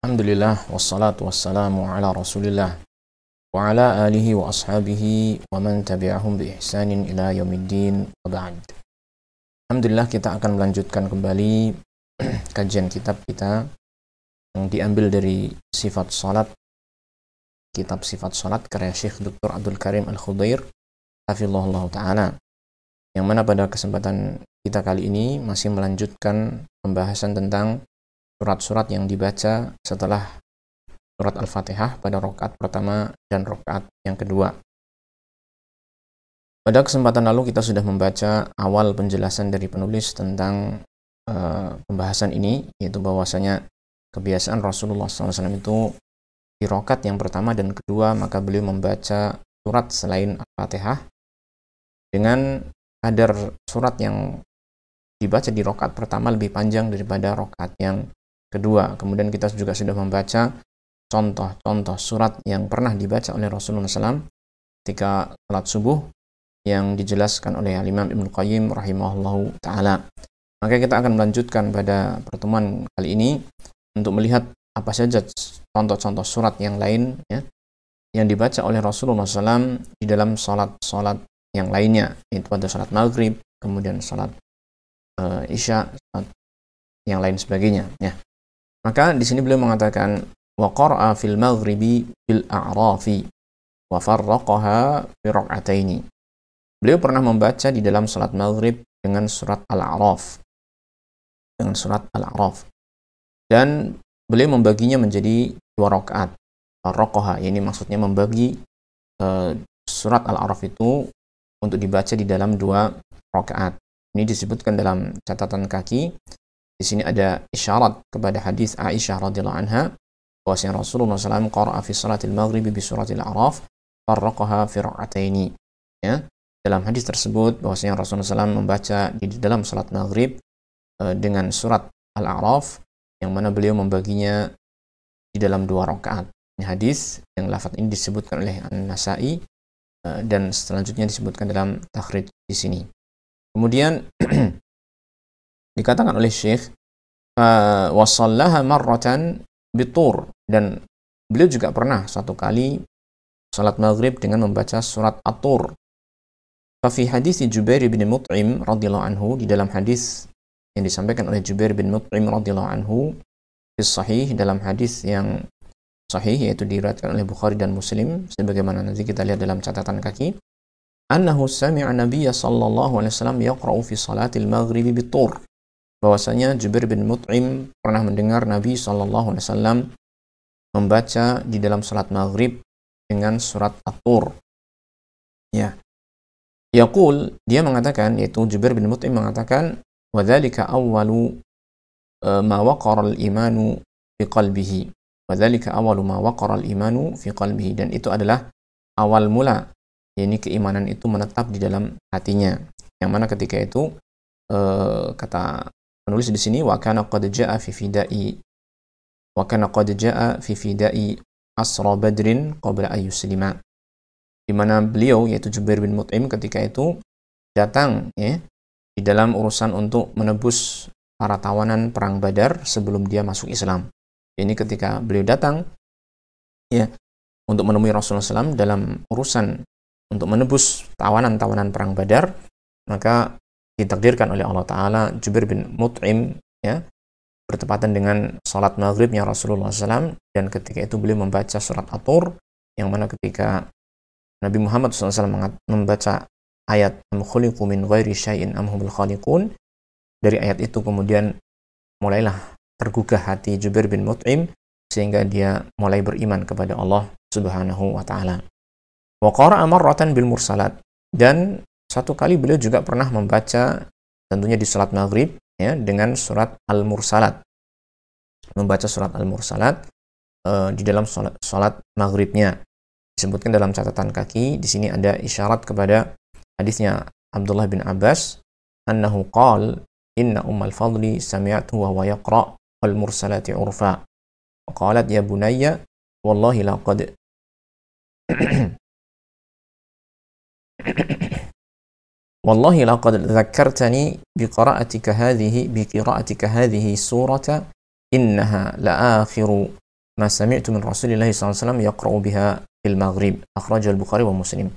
Alhamdulillah wassalatu wassalamu ala Rasulillah wa ala alihi wa ashabihi wa man tabi'ahum bi ihsanin ila yaumiddin wa ba'd. Alhamdulillah, kita akan melanjutkan kembali kajian kitab kita yang diambil dari sifat salat, kitab sifat salat karya Syekh Dr. Abdul Karim Al-Khudair hafizahullah ta'ala, yang mana pada kesempatan kita kali ini masih melanjutkan pembahasan tentang surat-surat yang dibaca setelah surat Al-Fatihah pada rakaat pertama dan rakaat yang kedua. Pada kesempatan lalu kita sudah membaca awal penjelasan dari penulis tentang pembahasan ini, yaitu bahwasanya kebiasaan Rasulullah SAW itu di rakaat yang pertama dan kedua maka beliau membaca surat selain Al-Fatihah dengan kadar surat yang dibaca di rakaat pertama lebih panjang daripada rakaat yang kedua. Kemudian kita juga sudah membaca contoh-contoh surat yang pernah dibaca oleh Rasulullah SAW ketika salat subuh yang dijelaskan oleh Imam Ibnu Qayyim rahimahullahu ta'ala. Maka kita akan melanjutkan pada pertemuan kali ini untuk melihat apa saja contoh-contoh surat yang lain ya, yang dibaca oleh Rasulullah SAW di dalam salat-salat yang lainnya, yaitu pada salat maghrib, kemudian salat isya, salat yang lain sebagainya ya. Maka di sini beliau mengatakan wa qara'a fil maghribi bil a'rafi wa farraqaha fi rak'ataini. Beliau pernah membaca di dalam salat maghrib dengan surat Al-A'raf. Dengan surat Al-A'raf. Dan beliau membaginya menjadi 2 rakaat. Farraqaha, ini maksudnya membagi surat Al-A'raf itu untuk dibaca di dalam 2 rakaat. Ini disebutkan dalam catatan kaki. Di sini ada isyarat kepada hadis Aisyah radhiyallahu anha bahwasanya Rasulullah SAW qara'a fi salatil maghribi bi suratil A'raf farraqaha fi rak'ataini. Ya, dalam hadis tersebut bahwasanya Rasulullah SAW membaca di dalam salat maghrib dengan surat Al-A'raf yang mana beliau membaginya di dalam 2 rakaat. Ini hadis yang lafaz ini disebutkan oleh An-Nasa'i dan selanjutnya disebutkan dalam takhrij di sini. Kemudian dikatakan oleh Syekh wasallaha marratan bitur, dan beliau juga pernah suatu kali salat maghrib dengan membaca surat At-Tur. Fa fi hadis Jubair bin Mut'im radhiyallahu anhu, di dalam hadis yang disampaikan oleh Jubair bin Mut'im radhiyallahu anhu di sahih, dalam hadis yang sahih yaitu diriwayatkan oleh Bukhari dan Muslim sebagaimana nanti kita lihat dalam catatan kaki, annahu sami'a nabiyya sallallahu alaihi wasallam yaqra'u fi salatil maghribi bitur, bahwasanya Jubair bin Mut'im pernah mendengar Nabi sallallahu alaihi wasallam membaca di dalam salat maghrib dengan surat At-Tur. Ya. Yaqul, dia mengatakan, yaitu Jubair bin Mut'im mengatakan, wa dzalika awwalu ma waqara al-imanu fi qalbihi. Wa dzalika awwalu ma waqara al-imanu fi qalbihi, dan itu adalah awal mula, yakni keimanan itu menetap di dalam hatinya. Yang mana ketika itu kata penulis di sini wa kana qad jaa fi fida'i asra badrin qabla ay yuslima, di mana beliau yaitu Jubair bin Mut'im ketika itu datang ya di dalam urusan untuk menebus para tawanan perang Badar sebelum dia masuk Islam. Ini ketika beliau datang ya untuk menemui Rasulullah SAW dalam urusan untuk menebus tawanan-tawanan perang Badar, maka ditakdirkan oleh Allah Ta'ala Jubair bin Mut'im ya bertepatan dengan salat maghribnya Rasulullah SAW, dan ketika itu beliau membaca surat At-Tur, yang mana ketika Nabi Muhammad SAW membaca ayat am khuliqu min ghairi syai'in am humul khaliqun, dari ayat itu kemudian mulailah tergugah hati Jubair bin Mut'im sehingga dia mulai beriman kepada Allah Subhanahu wa Ta'ala. Wa qara'a marratan bil mursalat, dan satu kali beliau juga pernah membaca tentunya di salat maghrib ya dengan surat Al-Mursalat. Membaca surat Al-Mursalat di dalam salat maghribnya. Disebutkan dalam catatan kaki, di sini ada isyarat kepada hadisnya Abdullah bin Abbas annahu qala inna ummal fadli sami'tu wa huwa yaqra' al-mursalati urfa. Wa qalat ya bunayya wallahi laqad wallahi laqad dzakkartani biqira'atika hadhihi surata innaha la akhiru ma sami'tu min Rasulillah SAW yaqra'u biha fil maghrib, akhrajahu al-Bukhari wa Muslim.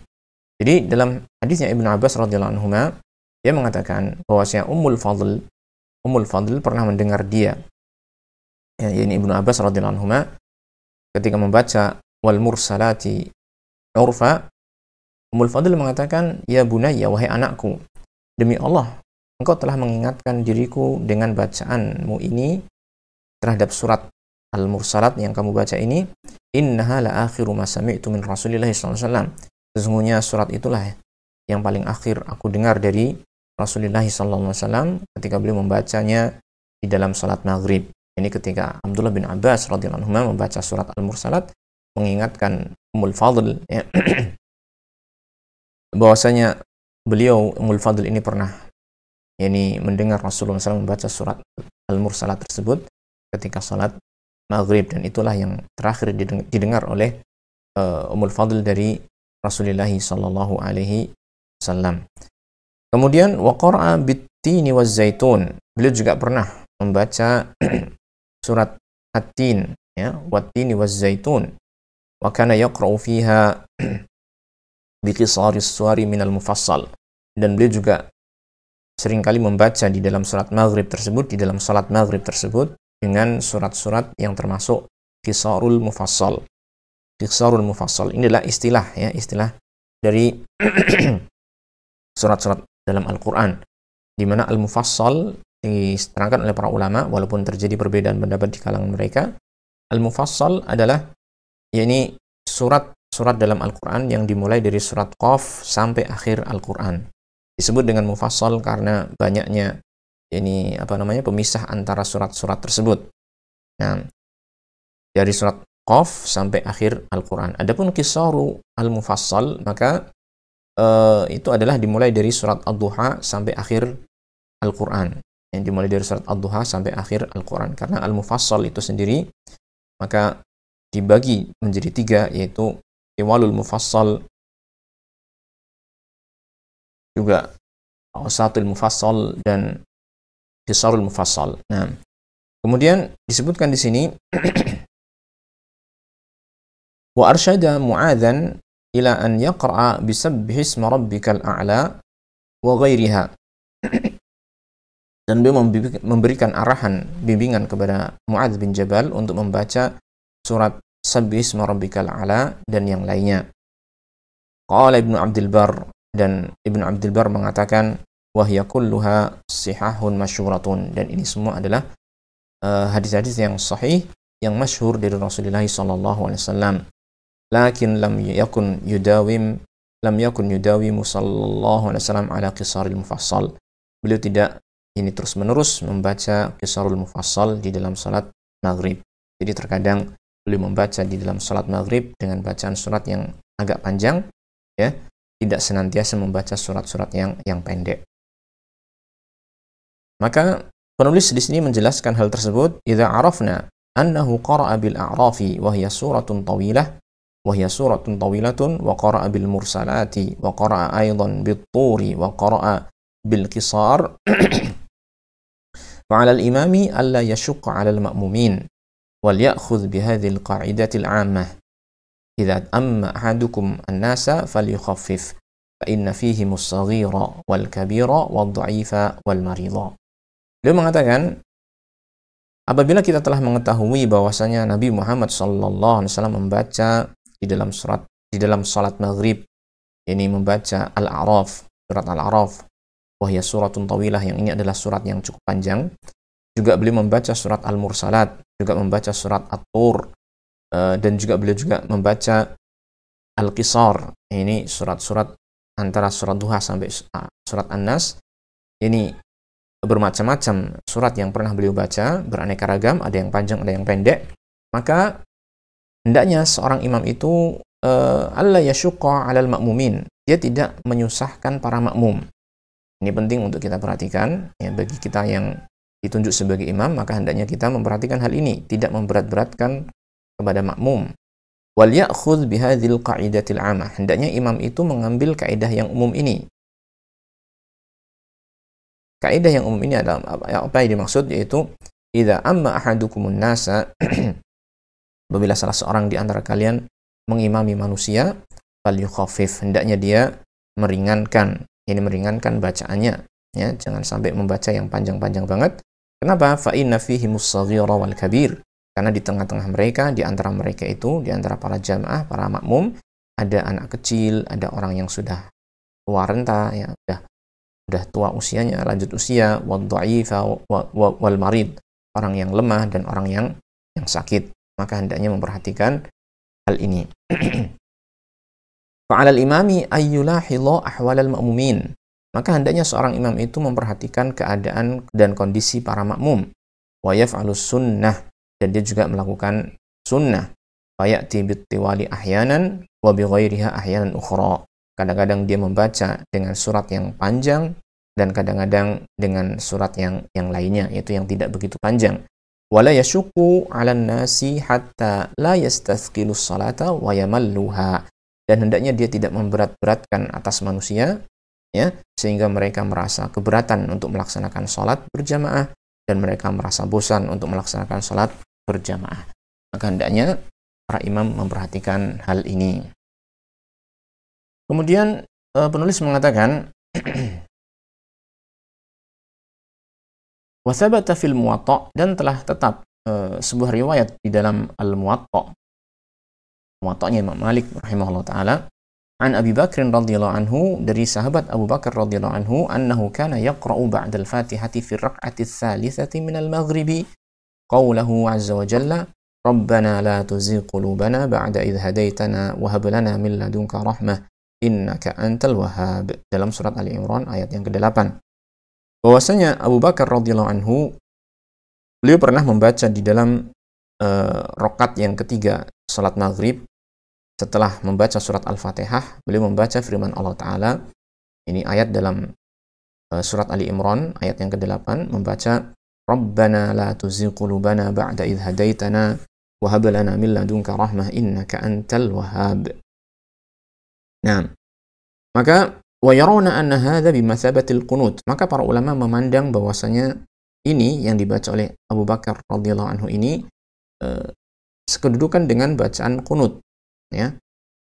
Jadi dalam hadisnya Ibnu Abbas radhiyallahu anhuma, dia mengatakan bahwasanya Ummul Fadl pernah mendengar dia, ya, ini Ibnu Abbas radhiyallahu anhuma, ketika membaca wal mursalati urfa, Ummul Fadl mengatakan, ya bunayya, wahai anakku, demi Allah, engkau telah mengingatkan diriku dengan bacaanmu ini terhadap surat Al-Mursalat yang kamu baca ini. Innaha la akhiru ma sami'tu min Rasulillah SAW. Sesungguhnya surat itulah yang paling akhir aku dengar dari Rasulullah SAW ketika beliau membacanya di dalam salat maghrib. Ini ketika Abdullah bin Abbas radhiyallahu anhu membaca surat Al-Mursalat, mengingatkan Ummul Fadl, ya, bahwasanya beliau Ummul Fadl ini pernah mendengar Rasulullah SAW membaca surat Al-Mursalat tersebut ketika salat maghrib, dan itulah yang terakhir didengar oleh Ummul Fadl dari Rasulullah sallallahu alaihi wasallam. Kemudian wa qara'a bit-tini waz-zaitun, beliau juga pernah membaca surat At-Tin, ya, wat-tini waz-zaitun, wa kana yaqra'u fiha bi qisaris suwari minal mufassal, dan beliau juga seringkali membaca di dalam salat maghrib tersebut, di dalam salat maghrib tersebut dengan surat-surat yang termasuk qisarul mufassal. Qisarul mufassal ini adalah istilah, ya, istilah dari surat-surat dalam Al-Quran, di mana al-mufassal diterangkan oleh para ulama, walaupun terjadi perbedaan pendapat di kalangan mereka. Al-mufassal adalah surat-surat dalam Al-Quran yang dimulai dari surat Qaf sampai akhir Al-Quran. Disebut dengan mufassal karena banyaknya pemisah antara surat-surat tersebut. Nah, dari surat Qaf sampai akhir Al-Quran. Adapun qisaru al-mufassal, maka itu adalah dimulai dari surat Ad-Duha sampai akhir Al-Quran. Yang dimulai dari surat Ad-Duha sampai akhir Al-Quran. Karena al-mufassal itu sendiri maka dibagi menjadi 3, yaitu tiwalul mufassal, juga awsatul mufassal, dan qisarul mufassal. Nah, kemudian disebutkan di sini wa arsyada Mu'adzan ila an yaqra'a bisabbih isma rabbikal a'la wa ghairiha. Dan beliau memberikan arahan, bimbingan kepada Mu'adz bin Jabal untuk membaca surat Sabbih isma rabbikal a'la dan yang lainnya. Qala Ibnu Abdul Bar, dan Ibnu Abdul Bar mengatakan wahya kulluha sihahun masyhuratun, dan ini semua adalah hadis-hadis yang sahih yang masyhur dari Rasulullah sallallahu alaihi wasallam. Lakin lam yakun yudawimu sallallahu alaihi wasallam ala qisaril mufassal. Beliau tidak terus-menerus membaca qisarul mufassal di dalam salat maghrib. Jadi terkadang beliau membaca di dalam salat maghrib dengan bacaan surat yang agak panjang, ya, tidak senantiasa membaca surat-surat yang pendek. Maka penulis di sini menjelaskan hal tersebut, idza arafna annahu qara'a bil a'rafi wa hiya suratun tawilatun wa qara'a bil mursalati wa qara'a aidan bit turi wa qara'a bil qisar fa'ala al-imami alla yashqa 'ala al-ma'mumin wal ya'khudh bi hadhihi al-qa'idati al-'ammah idza amma ahadukum an-nasa falyukhaffif fa inna fihim as-saghira wal kabira wad dha'ifa wal marida. Beliau mengatakan, apabila kita telah mengetahui bahwasanya Nabi Muhammad sallallahu alaihi wasallam membaca di dalam salat maghrib, ini membaca Al-A'raf, surat Al-A'raf, wahya suratun tawilah, yang ini adalah surat yang cukup panjang. Juga beliau membaca surat Al-Mursalat, juga membaca surat At-Tur, dan juga beliau juga membaca Al-Qisar, ini surat-surat antara surat Duha sampai surat An-Nas. Ini bermacam-macam surat yang pernah beliau baca, beraneka ragam, ada yang panjang, ada yang pendek. Maka hendaknya seorang imam itu alla yashqa 'alal ma'mumin, dia tidak menyusahkan para makmum. Ini penting untuk kita perhatikan, ya, bagi kita yang ditunjuk sebagai imam, maka hendaknya kita memperhatikan hal ini, tidak memberat-beratkan kepada makmum. Wal ya'khudh bihadzal qa'idatil 'ammah, hendaknya imam itu mengambil kaidah yang umum ini. Kaidah yang umum ini adalah apa yang dimaksud, yaitu idza amma ahadukumun nasa apabila salah seorang di antara kalian mengimami manusia, falyukhaffif, hendaknya dia meringankan, ini meringankan bacaannya, ya, jangan sampai membaca yang panjang-panjang banget. Kenapa? Fa inna fihimus shaghira wal kabir. Karena di tengah-tengah mereka, di antara mereka itu, di antara para jamaah, para makmum, ada anak kecil, ada orang yang sudah tua renta, ya, sudah tua usianya, lanjut usia, wal dha'ifa wal marid, orang yang lemah dan orang yang sakit. Maka hendaknya memperhatikan hal ini. Fa'alal imami ayyulahidha ahwalal ma'mumin. Maka hendaknya seorang imam itu memperhatikan keadaan dan kondisi para makmum. Wa yaf'alus sunnah, dan dia juga melakukan sunnah. Fayati bittiwali ahyanan wa bighairiha ahyanan ukhra. Kadang-kadang dia membaca dengan surat yang panjang dan kadang-kadang dengan surat yang lainnya, yaitu yang tidak begitu panjang. Wala yashukku 'alan nasi hatta la yastathqilus salata wa yamalluha. Dan hendaknya dia tidak memberat-beratkan atas manusia, ya, sehingga mereka merasa keberatan untuk melaksanakan salat berjamaah dan mereka merasa bosan untuk melaksanakan salat berjamaah. Maka hendaknya para imam memperhatikan hal ini. Kemudian penulis mengatakan wa thabata fil muwatta, dan telah tetap sebuah riwayat di dalam al-muwatta, muwatta'nya Imam Malik rahimahullah taala, an Abi Bakr radhiyallahu anhu, dari sahabat Abu Bakar radhiyallahu anhu, annahu kana yaqra'u ba'da al-Fatihati fi ar-rak'ati ats-tsalitsati min al-maghribi qawluhu 'azza wa jalla rabbana la tuzigh qulubana ba'da idh hadaitana wa hab lana min ladunka rahmah innaka antal wahhab, dalam surat Ali Imran ayat yang ke-8. Bahwasanya Abu Bakar radhiyallahu anhu, beliau pernah membaca di dalam rakaat yang ketiga salat maghrib, setelah membaca surat Al-Fatihah, beliau membaca firman Allah Ta'ala, ini ayat dalam surat Ali Imran ayat yang ke-8, membaca Rabbana la tuzigh qulubana ba'da idh hadaitana wa hab lana min ladunka rahmah innaka antal wahhab. Nah, maka wa yarawna anna hadza bimathabatil qunut, maka para ulama memandang bahwasanya ini yang dibaca oleh Abu Bakar radhiyallahu anhu ini sekedudukan dengan bacaan qunut, ya.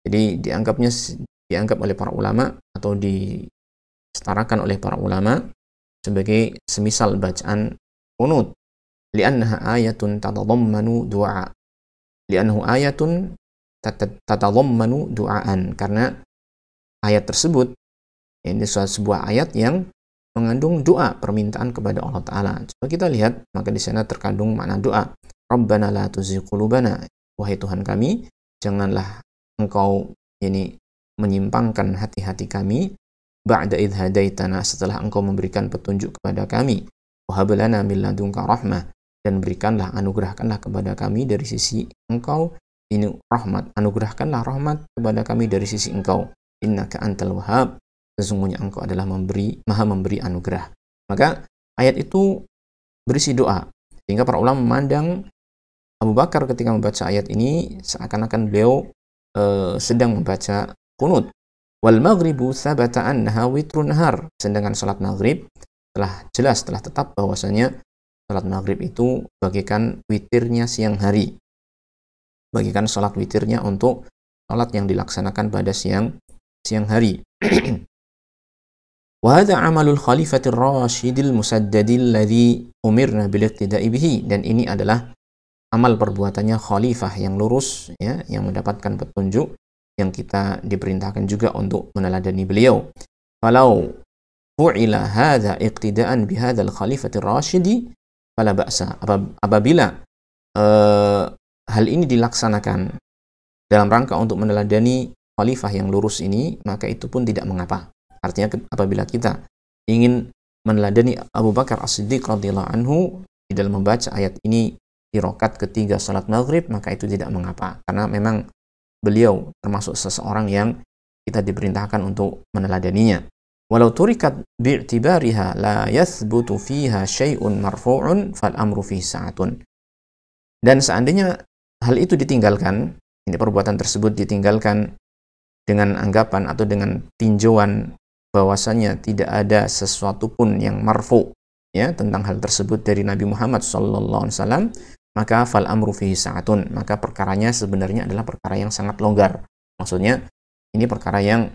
Jadi dianggap oleh para ulama atau disetarakan oleh para ulama sebagai semisal bacaan qunut, li'annaha ayatun tatadammanu du'a, li'annahu ayatun tatadammanu du'aan, karena ayat tersebut ini sebuah ayat yang mengandung doa, permintaan kepada Allah Ta'ala. Coba kita lihat, maka di sana terkandung makna doa. Rabbana la tuzigh qulubana, wahai Tuhan kami, janganlah Engkau ini menyimpangkan hati-hati kami, ba'da idh hadaitana, setelah Engkau memberikan petunjuk kepada kami, wa hab lana min ladunka rahmah, dan berikanlah, anugerahkanlah kepada kami dari sisi Engkau ini rahmat, anugerahkanlah rahmat kepada kami dari sisi Engkau, innaka antal wahhab, sesungguhnya Engkau adalah maha memberi anugerah. Maka ayat itu berisi doa, sehingga para ulama memandang Abu Bakar ketika membaca ayat ini seakan-akan beliau sedang membaca qunut. Wal maghribu thabata annaha witrun nahar, sedangkan salat maghrib telah tetap bahwasanya salat maghrib itu bagaikan witirnya siang hari, bagikan salat witirnya untuk salat yang dilaksanakan pada siang hari. Wa hadha amalul khalifatir rasyidil musaddadil ladzi umirna bil iqtida'i bihi, dan ini adalah amal perbuatannya khalifah yang lurus, ya, yang mendapatkan petunjuk, yang kita diperintahkan juga untuk meneladani beliau. Falau fu'ila hadza iqtida'an bihadzal khalifatir rasyidi fala ba'sa, apabila hal ini dilaksanakan dalam rangka untuk meneladani khalifah yang lurus ini, maka itu pun tidak mengapa. Artinya apabila kita ingin meneladani Abu Bakar As-Siddiq radhiyallahu anhu di dalam membaca ayat ini di rakaat ketiga salat maghrib, maka itu tidak mengapa, karena memang beliau termasuk seseorang yang kita diperintahkan untuk meneladaninya. Walau turikat bi'tibariha la yathbutu fiha syai'un marfu'un fal amru fi sa'atun. Dan seandainya hal itu ditinggalkan, ini perbuatan tersebut ditinggalkan dengan anggapan atau dengan tinjauan bahwasanya tidak ada sesuatu pun yang marfu, ya, tentang hal tersebut dari Nabi Muhammad SAW, maka fal amru fihi sa'atun, maka perkaranya sebenarnya adalah perkara yang sangat longgar. Maksudnya ini perkara yang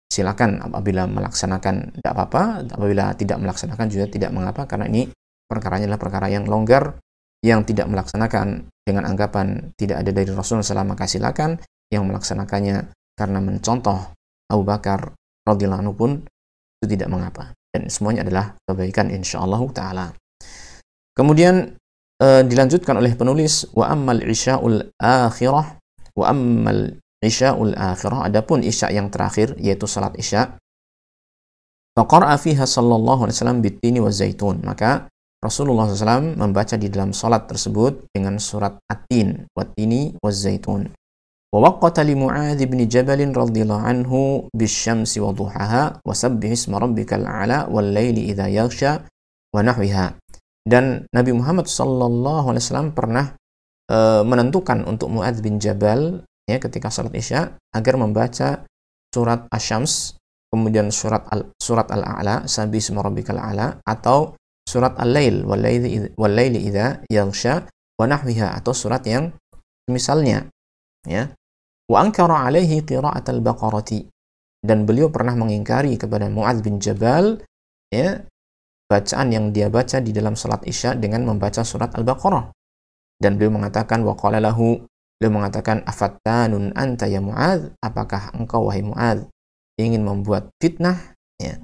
silakan apabila melaksanakan tidak apa-apa, apabila tidak melaksanakan juga tidak mengapa, karena ini perkaranya adalah perkara yang longgar. Yang tidak melaksanakan dengan anggapan tidak ada dari Rasulullah SAW, maka silakan. Yang melaksanakannya karena mencontoh Abu Bakar radhiyallahu anhu pun itu tidak mengapa, dan semuanya adalah kebaikan insyaallah taala. Kemudian dilanjutkan oleh penulis, wa ammal isya'ul akhirah, wa ammal isya'ul akhirah, adapun isya yang terakhir yaitu salat isya, faqara'a fiha sallallahu alaihi wasallam bit-tini waz-zaitun, maka Rasulullah SAW membaca di dalam salat tersebut dengan surat At-Tin, wat-tini waz-zaitun. Wa waqqata li Mu'adz bin Jabal radhiyallahu anhu bisyamsi wa duhaha wa sabbih isma rabbikal a'la wal laili idza yaghsha wa nahwiha. Dan Nabi Muhammad sallallahu alaihi wasallam pernah menentukan untuk Mu'adz bin Jabal ya ketika salat Isya agar membaca surat Asy-Syams, kemudian surat Al-A'la, sabbih isma rabbikal a'la, atau surat Al-Lail wal laili idza yaghsha wa nahwiha, atau surat yang misalnya ya. Wa ankara alaihi qira'at al-Baqarati, dan beliau pernah mengingkari kepada Mu'adz bin Jabal ya bacaan yang dia baca di dalam salat Isya dengan membaca surat Al-Baqarah. Dan beliau mengatakan, wa qala lahu, beliau mengatakan, afattanun anta ya Mu'adz, apakah engkau wahai Mu'adz ingin membuat fitnah ya,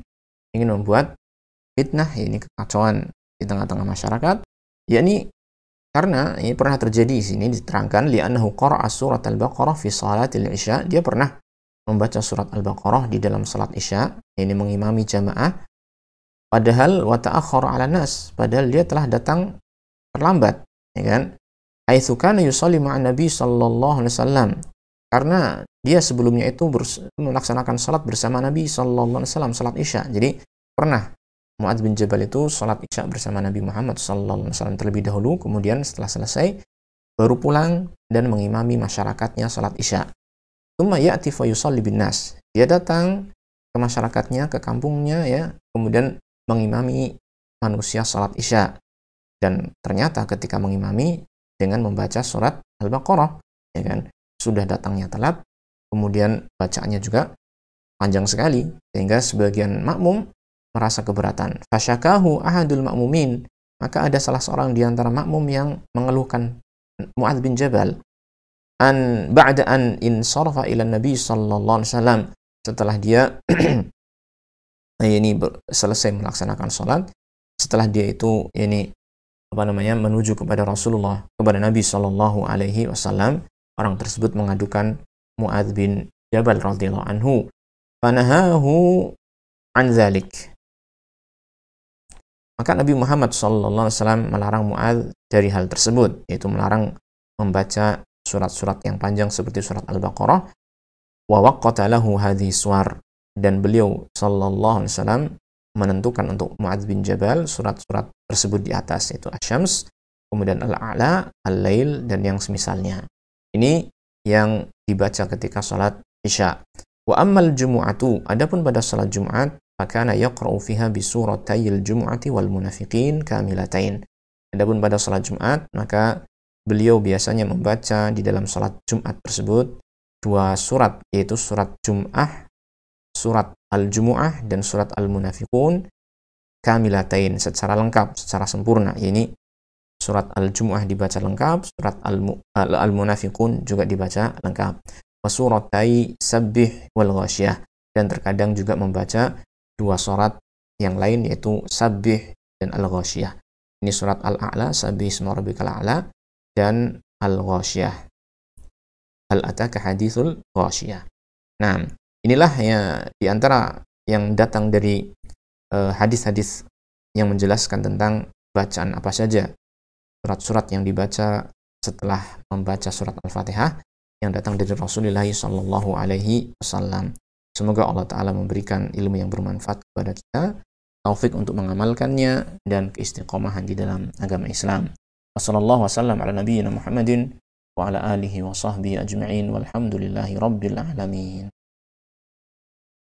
ingin membuat fitnah, ini kekacauan di tengah-tengah masyarakat, yakni karena ini pernah terjadi di sini diterangkan, li'annahu qara'a surat Al-Baqarah fi salatil Isya, dia pernah membaca surat Al-Baqarah di dalam salat Isya, ini mengimami jamaah, padahal wa ta'akhkhara 'ala nas, padahal dia telah datang terlambat, ya kan? Haitsu kana yusalli ma'an Nabi sallallahu alaihi wasallam, karena dia sebelumnya itu melaksanakan salat bersama Nabi sallallahu alaihi wasallam, salat Isya. Jadi pernah Mu'adz bin Jabal itu salat Isya bersama Nabi Muhammad sallallahu alaihi wasallam terlebih dahulu, kemudian setelah selesai baru pulang dan mengimami masyarakatnya salat Isya. Tsumma ya'ti fa yusalli bin nas. Dia datang ke masyarakatnya, ke kampungnya ya, kemudian mengimami manusia salat Isya. Dan ternyata ketika mengimami dengan membaca surat Al-Baqarah, ya kan, sudah datangnya telat, kemudian bacaannya juga panjang sekali sehingga sebagian makmum merasa keberatan. Fasyakahu ahadul ma'mumin, maka ada salah seorang di antara makmum yang mengeluhkan Mu'adz bin Jabal an ba'da an insarafa ila Nabi sallallahu alaihi wasallam, setelah dia ini selesai melaksanakan salat, setelah dia itu ini menuju kepada Rasulullah, kepada Nabi sallallahu alaihi wasallam, orang tersebut mengadukan Mu'adz bin Jabal radhiyallahu anhu, fanahahu an dzalik. Maka Nabi Muhammad sallallahu alaihi wasallam melarang Mu'adz dari hal tersebut, yaitu melarang membaca surat-surat yang panjang seperti surat Al-Baqarah. Wa waqqata lahu hadhihi suwar, dan beliau sallallahu alaihi wasallam menentukan untuk Mu'adz bin Jabal surat-surat tersebut di atas, yaitu Asy-Syams, kemudian Al-A'la, Al-Lail, dan yang semisalnya. Ini yang dibaca ketika salat Isya. Wa ammal jumu'atu, adapun pada salat Jumat, fakana yaqra'u fiha bi suratayil jumu'ati wal munafiqin kamilatain. Adapun pada salat Jumat, maka beliau biasanya membaca di dalam salat Jumat tersebut dua surat, yaitu surat Jum'ah, surat Al-Jumu'ah, dan surat Al-Munafiqun kamilatain, secara lengkap, secara sempurna. Ini surat Al-Jumu'ah dibaca lengkap, surat Al-Munafiqun juga dibaca lengkap. Wa suratai Sabbih wal Ghasyiyah, dan terkadang juga membaca dua surat yang lain, yaitu Sabbih dan Al-Ghasyiyah. Ini surat Al-A'la, Sabbih isma rabbikal a'la, dan Al-Ghasyiyah, hal ataka hadithul Ghasyiyah. Nah, inilah ya di antara yang datang dari hadis-hadis yang menjelaskan tentang bacaan apa saja, surat-surat yang dibaca setelah membaca surat Al-Fatihah yang datang dari Rasulullah sallallahu alaihi wasallam. Semoga Allah Ta'ala memberikan ilmu yang bermanfaat kepada kita, taufik untuk mengamalkannya, dan keistiqomahan di dalam agama Islam. Wassallallahu wasallam ala nabiyyina Muhammadin wa ala alihi wa sahbihi ajma'in walhamdulillahi rabbil alamin.